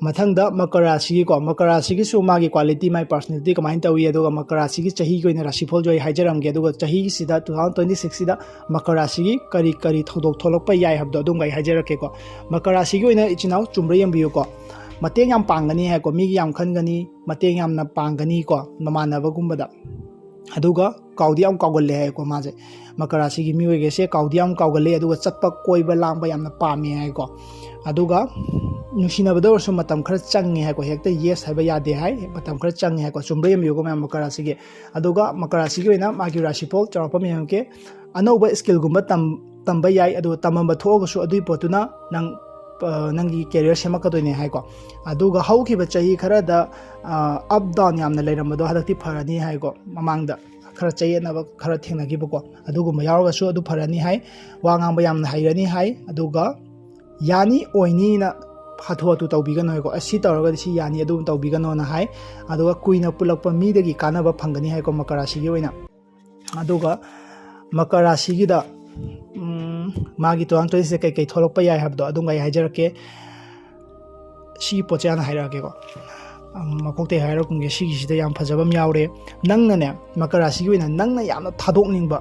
ꯃꯊꯪꯗ ꯃꯀꯔ ꯔꯥꯁꯤꯒꯤꯀꯣ ꯃꯀꯔ ꯔꯥꯁꯤꯒꯤꯁꯨ ꯃꯥꯒꯤ ꯀ꯭ꯋꯥꯂꯤꯇꯤ ꯃꯥꯒꯤ ꯄꯔꯁꯣꯅꯦलिटी ꯀꯃꯥꯏꯅ ꯇꯧꯏ ꯑꯗꯨꯒ ꯃꯀꯔ ꯔꯥꯁꯤꯒꯤ ꯆꯍꯤꯒꯤ ꯑꯣꯏꯅ ꯔꯥꯁꯤꯐꯣꯜꯁꯨ ꯑꯩ ꯍꯥꯏꯖꯔꯝꯒꯦ ꯑꯗꯨꯒ ꯆꯍꯤꯁꯤꯗ 2026 ꯃꯀꯔ ꯔꯥꯁꯤꯒꯤ ꯀꯔꯤ ꯀꯔꯤ ꯊꯧꯗꯣꯛ ꯊꯣꯛꯂꯛꯄ ꯌꯥꯏ ꯍꯥꯏꯕꯗꯣ ꯑꯗꯨꯝ ꯑꯩ ꯍꯥꯏꯖꯔꯛꯀꯦꯀꯣ ꯃꯀꯔ ꯔꯥꯁꯤꯒꯤ ꯑꯣꯏꯅ ꯏꯆꯤꯟꯅꯥꯎ ꯆꯨꯝꯕ꯭ꯔꯥ ꯌꯦꯡꯕꯤꯌꯨꯀꯣ ꯃꯇꯦꯡ ꯌꯥꯝ ꯄꯥꯡꯒꯅꯤ ꯍꯥꯏꯀꯣ ꯃꯤꯒꯤ ꯌꯥꯝ ꯈꯟꯒꯅꯤ ꯃꯇꯦꯡ ꯌꯥꯝꯅ ꯄꯥꯡꯒꯅꯤꯀꯣ ꯃꯃꯥꯟꯅꯕꯒꯨꯝꯕꯗ ꯑꯗꯨꯒ ꯀꯥꯎꯗꯤ ꯌꯥꯝ ꯀꯥꯎꯒꯜꯂꯦ ꯍꯥꯏꯀꯣ ꯃꯥꯁꯦ ꯃꯀꯔ ꯔꯥꯁꯤꯒꯤ ꯃꯤꯑꯣꯏꯒꯩꯁꯦ ꯀꯥꯎꯗꯤ ꯌꯥꯝ ꯀꯥꯎꯒꯜꯂꯦ ꯑꯗꯨꯒ ꯆꯠꯄ ꯀꯣꯏꯕ ꯂꯥꯡꯕ ꯌꯥꯝꯅ ꯄꯥꯝꯃꯦ ꯍꯥꯏꯀꯣ ꯑꯗꯨꯒ ꯅꯨꯡꯁꯤꯅꯕꯗ ꯑꯣꯏꯔꯁꯨ ꯃꯇꯝ ꯈꯔ ꯆꯪꯉꯦ ꯍꯥꯏꯀꯣ ꯍꯦꯛꯇ ꯌꯦꯁ ꯍꯥꯏꯕ ꯌꯥꯗꯦ ꯍꯥꯏ ꯃꯇꯝ ꯈꯔ ꯆꯪꯉꯦ ꯍꯥꯏꯀꯣ ꯆꯨꯝꯕ꯭ꯔꯥ ꯌꯦꯡꯕꯤꯌꯨꯀꯣ ꯃꯌꯥꯝ ꯃꯀꯔ ꯔꯥꯁꯤꯒꯤ ꯑꯗꯨꯒ ꯃꯀꯔ ꯔꯥꯁꯤꯒꯤ ꯑꯣꯏꯅ ꯃꯥꯒꯤ ꯔꯥꯁꯤꯐꯣꯜ ꯆꯥꯎꯔꯥꯛꯄ ꯌꯦꯡꯉꯛꯀꯦ ꯑꯅꯧꯕ ꯁ꯭ꯀꯤꯜꯒꯨꯝꯕ ꯇꯝꯕ ꯌꯥꯏ ꯑꯗꯨꯒ ꯇꯝꯃꯝꯕ ꯊꯣꯛꯑꯒꯁꯨ ꯑꯗꯨꯒꯤ ꯄꯣꯠꯇꯨꯅ ꯅꯪꯒꯤ ꯀꯦꯔꯤꯌꯔ ꯁꯦꯝꯃꯛꯀꯗꯣꯏꯅꯦ ꯍꯥꯏꯀꯣ ꯑꯗꯨꯒ ꯍꯧꯈꯤꯕ ꯆꯍꯤ ꯈꯔꯗ ꯑꯞ ꯗꯥꯎꯟ ꯌꯥꯝꯅ ꯂꯩꯔꯝꯕꯗꯣ ꯍꯟꯗꯛꯇꯤ ꯐꯔꯅꯤ ꯍꯥꯏꯀꯣ ꯃꯃꯥꯡꯗ ꯈꯔ ꯆꯌꯦꯠꯅꯕ ꯈꯔ ꯊꯦꯡꯅꯈꯤꯕꯀꯣ ꯑꯗꯨꯒꯨꯝꯕ ꯌꯥꯎꯔꯒꯁꯨ ꯑꯗꯨ ꯐꯔꯅꯤ ꯍꯥꯏ ꯋꯥ ꯉꯥꯡꯕ ꯌꯥꯝꯅ ꯍꯩꯔꯅꯤ ꯍꯥꯏ ꯑꯗꯨꯒ ꯌꯥꯅꯤ ꯑꯣꯏꯅꯤꯅ ꯍꯥꯊꯨ ꯍꯥꯊꯨ ꯇꯧꯕꯤꯒꯅꯨ ꯍꯥꯏꯀꯣ ꯑꯁꯤ ꯇꯧꯔꯒꯗꯤ ꯁꯤ ꯌꯥꯅꯤ ꯑꯗꯨꯝ ꯇꯧꯕꯤꯒꯅꯣꯅ ꯍꯥꯏ ꯑꯗꯨꯒ ꯀꯨꯏꯅ ꯄꯨꯜꯂꯛꯄ ꯃꯤꯗꯒꯤ ꯀꯥꯟꯅꯕ ꯐꯪꯒꯅꯤ ꯍꯥꯏꯀꯣ ꯃꯀꯔ ꯔꯥꯁꯤꯒꯤ ꯑꯣꯏꯅ ꯑꯗꯨꯒ ꯃꯀꯔ ꯔꯥꯁꯤꯒꯤꯗ ꯃꯥꯒꯤ 2026 ꯀꯩꯀꯩ ꯊꯣꯛꯂꯛꯄ ꯌꯥꯏ ꯍꯥꯏꯕꯗꯣ ꯑꯗꯨꯝ ꯑꯩ ꯍꯥꯏꯖꯔꯛꯀꯦ ꯁꯤꯒꯤ ꯄꯣꯠꯁꯦ ꯍꯥꯟꯅ ꯍꯥꯏꯔꯛꯑꯒꯦꯀꯣ ꯃꯀꯣꯛꯇꯩ ꯍꯥꯏꯔꯛꯀꯨꯝꯒꯦ ꯁꯤꯒꯤꯁꯤꯗ ꯌꯥꯝ ꯐꯖꯕ ꯑꯃ ꯌꯥꯎꯔꯦ ꯅꯪꯅꯅꯦ ꯃꯀꯔ ꯔꯥꯁꯤꯒꯤ ꯑꯣꯏꯅ ꯅꯪꯅ ꯌꯥꯝꯅ ꯊꯥꯗꯣꯛꯅꯤꯡꯕ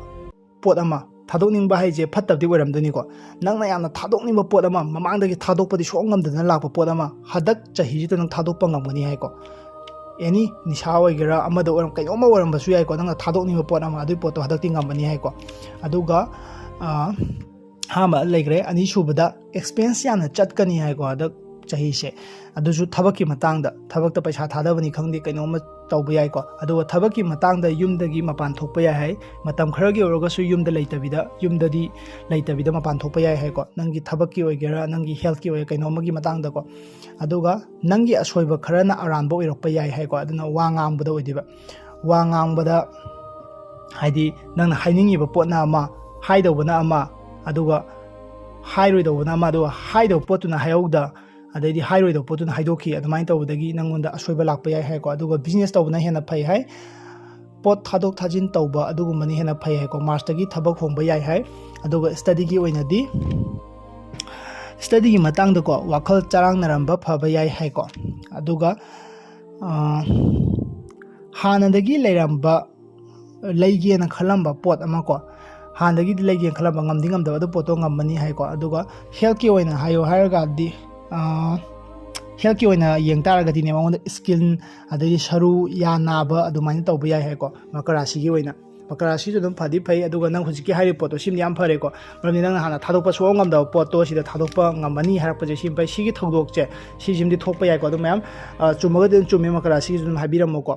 ꯄꯣꯠ ꯑꯃ ꯊꯥꯗꯣꯛꯅꯤꯡꯕ ꯍꯥꯏꯁꯦ ꯐꯠꯇꯕꯗꯤ ꯑꯣꯏꯔꯝꯗꯣꯏꯅꯤꯀꯣ ꯅꯪꯅ ꯌꯥꯝꯅ ꯊꯥꯗꯣꯛꯅꯤꯡꯕ ꯄꯣꯠ ꯑꯃ ꯃꯃꯥꯡꯗꯒꯤ ꯊꯥꯗꯣꯛꯄꯗꯤ ꯁꯨꯡꯉꯝ ꯉꯝꯗꯅ ꯂꯥꯛꯄ ꯄꯣꯠ ꯑꯃ ꯍꯟꯗꯛ ꯆꯍꯤꯁꯤꯗ ꯅꯪ ꯊꯥꯗꯣꯛꯄ ꯉꯝꯒꯅꯤ ꯍꯥꯏꯀꯣ ꯑꯦꯅꯤ ꯅꯤꯁꯥ ꯑꯣꯏꯒꯦꯔꯥ ꯑꯃꯗ ꯑꯣꯏꯔꯝ ꯀꯩꯅꯣꯝꯃ ꯑꯣꯏꯔꯝꯕꯁꯨ ꯌꯥꯏꯀꯣ ꯅꯪꯅ ꯊꯥꯗꯣꯛꯅꯤꯡꯕ ꯄꯣꯠ ꯑꯃ ꯑꯗꯨꯒꯤ ꯄꯣꯠꯇꯣ ꯍꯟꯗꯛꯇꯤ ꯉꯝꯃꯅꯤ ꯍꯥꯏꯀꯣ ꯑꯗꯨꯒ ꯑꯍꯥꯟꯕ ꯂꯩꯈ꯭ꯔꯦ ꯑꯅꯤꯁꯨꯕꯗ ꯑꯦꯛꯁꯄꯦꯟꯁ ꯌꯥꯝꯅ ꯆꯠꯀꯅꯤ ꯍꯥꯏꯀꯣ ꯍꯟꯗꯛ ꯆꯍꯤꯁꯦ ꯑꯗꯨꯁꯨ ꯊꯕꯛꯀꯤ ꯃꯇꯥꯡꯗ ꯊꯕꯛꯇ ꯄꯩꯁꯥ ꯊꯥꯗꯕꯅꯤ ꯈꯪꯗꯦ ꯀꯩꯅꯣꯝꯃ ꯇꯧꯕ ꯌꯥꯏꯀꯣ ꯑꯗꯨꯒ ꯊꯕꯛꯀꯤ ꯃꯇꯥꯡꯗ ꯌꯨꯝꯗꯒꯤ ꯃꯄꯥꯟ ꯊꯣꯛꯄ ꯌꯥꯏ ꯍꯥꯏ ꯃꯇꯝ ꯈꯔꯒꯤ ꯑꯣꯏꯔꯒꯁꯨ ꯌꯨꯝꯗꯗꯤ ꯂꯩꯇꯕꯤꯗ ꯃꯄꯥꯟ ꯊꯣꯛꯄ ꯌꯥꯏ ꯍꯥꯏꯀꯣ ꯅꯪꯒꯤ ꯊꯕꯛꯀꯤ ꯑꯣꯏꯒꯦꯔꯥ ꯅꯪꯒꯤ ꯍꯦꯜꯊꯀꯤ ꯑꯣꯏꯒꯦꯔꯥ ꯀꯩꯅꯣꯝꯃꯒꯤ ꯃꯇꯥꯡꯗꯀꯣ ꯑꯗꯨꯒ ꯅꯪꯒꯤ ꯑꯁꯣꯏꯕ ꯈꯔꯅ ꯑꯔꯥꯟꯕ ꯑꯣꯏꯔꯛꯄ ꯌꯥꯏ ꯍꯥꯏꯀꯣ ꯑꯗꯨꯅ ꯋꯥ ꯉꯥꯡꯕꯗ ꯑꯣꯏꯗꯣꯏꯕ ꯋꯥ ꯉꯥꯡꯕꯗ ꯍꯥꯏꯗꯤ ꯅꯪꯅ ꯍꯥꯏꯅꯤꯡꯉꯤꯕ ꯄꯣꯠꯅ ꯑꯃ ꯍꯥꯏꯗꯧꯕꯅ ꯑꯃ ꯑꯗꯨꯒ ꯍꯥꯏꯔꯣꯏꯗꯧꯕꯅ ꯑꯃ ꯑꯗꯨꯒ ꯍꯥꯏꯗꯧꯕ ꯄꯣꯠꯇꯨꯅ ꯍꯥꯏꯍꯧꯗ ꯑꯗꯩꯗꯤ ꯍꯥꯏꯔꯣꯏꯗꯧꯕ ꯄꯣꯠꯇꯨꯅ ꯍꯥꯏꯗꯣꯛꯈꯤ ꯑꯗꯨꯃꯥꯏꯅ ꯇꯧꯕꯗꯒꯤ ꯅꯪꯉꯣꯟꯗ ꯑꯁꯣꯏꯕ ꯂꯥꯛꯄ ꯌꯥꯏ ꯍꯥꯏꯀꯣ ꯑꯗꯨꯒ ꯕꯤꯖꯤꯅꯦꯁ ꯇꯧꯕꯅ ꯍꯦꯟꯅ ꯐꯩ ꯍꯥꯏ ꯄꯣꯠ ꯊꯥꯗꯣꯛ ꯊꯥꯖꯤꯟ ꯇꯧꯕ ꯑꯗꯨꯒꯨꯝꯕꯅ ꯍꯦꯟꯅ ꯐꯩ ꯍꯥꯏꯀꯣ ꯃꯥꯔꯁꯇꯒꯤ ꯊꯕꯛ ꯍꯣꯡꯕ ꯌꯥꯏ ꯍꯥꯏ ꯑꯗꯨꯒ ꯁ꯭ꯇꯗꯤꯒꯤ ꯑꯣꯏꯅꯗꯤ ꯁ꯭ꯇꯗꯤꯒꯤ ꯃꯇꯥꯡꯗꯀꯣ ꯋꯥꯈꯜ ꯆꯔꯥꯡꯅꯔꯝꯕ ꯐꯕ ꯌꯥꯏ ꯍꯥꯏꯀꯣ ꯑꯗꯨꯒ ꯍꯥꯟꯅꯗꯒꯤ ꯂꯩꯔꯝꯕ ꯂꯩꯒꯦꯅ ꯈꯜꯂꯝꯕ ꯄꯣꯠ ꯑꯃ ꯀꯣ ꯍꯥꯟꯅꯗꯒꯤꯗꯤ ꯂꯩꯒꯦꯅ ꯈꯜꯂꯝꯕ ꯉꯝꯗꯤ ꯉꯝꯗꯕ ꯑꯗꯨ ꯄꯣꯠꯇꯣ ꯉꯝꯃꯅꯤ ꯍꯥꯏꯀꯣ ꯑꯗꯨꯒ ꯍꯦꯜꯊꯀꯤ ꯑꯣꯏꯅ ꯍꯥꯏꯌꯣ ꯍꯥꯏꯔꯒꯗꯤ ꯍꯦꯜꯊꯀꯤ ꯑꯣꯏꯅ ꯌꯦꯡ ꯇꯥꯔꯒꯗꯤꯅꯦ ꯃꯉꯣꯟꯗ ꯁ꯭ꯀꯤꯟ ꯑꯗꯩꯗꯤ ꯁꯔꯨ ꯌꯥ ꯅꯥꯕ ꯑꯗꯨꯃꯥꯏꯅ ꯇꯧꯕ ꯌꯥꯏ ꯍꯥꯏꯀꯣ ꯃꯀꯔ ꯔꯥꯁꯤꯒꯤ ꯑꯣꯏꯅ ꯃꯀꯔ ꯔꯥꯁꯤꯁꯨ ꯑꯗꯨꯝ ꯐꯗꯤ ꯐꯩ ꯑꯗꯨꯒ ꯅꯪ ꯍꯧꯖꯤꯛꯀꯤ ꯍꯥꯏꯔꯤꯕ ꯄꯣꯠꯇꯣ ꯁꯤꯃꯗꯤ ꯌꯥꯝ ꯐꯔꯦꯀꯣ ꯃꯔꯝꯗꯤ ꯅꯪꯅ ꯍꯥꯟꯅ ꯊꯥꯗꯣꯛꯄ ꯁꯨꯡꯉꯝ ꯉꯝꯗꯕ ꯄꯣꯠꯇꯣ ꯁꯤꯗ ꯊꯥꯗꯣꯛꯄ ꯉꯝꯃꯅꯤ ꯍꯥꯏꯔꯛꯄꯁꯦ ꯁꯤ ꯐꯩ ꯁꯤꯒꯤ ꯊꯧꯗꯣꯛꯁꯦ ꯁꯤꯁꯤꯃꯗꯤ ꯊꯣꯛꯄ ꯌꯥꯏꯀꯣ ꯑꯗꯨ ꯃꯌꯥꯝ ꯆꯨꯝꯃꯒꯗꯤ ꯑꯗꯨꯝ ꯆꯨꯝꯃꯦ ꯃꯀꯔ ꯔꯥꯁꯤꯒꯤꯁꯨ ꯑꯗꯨꯝ ꯍꯥꯏꯕꯤꯔꯝꯃꯣꯀꯣ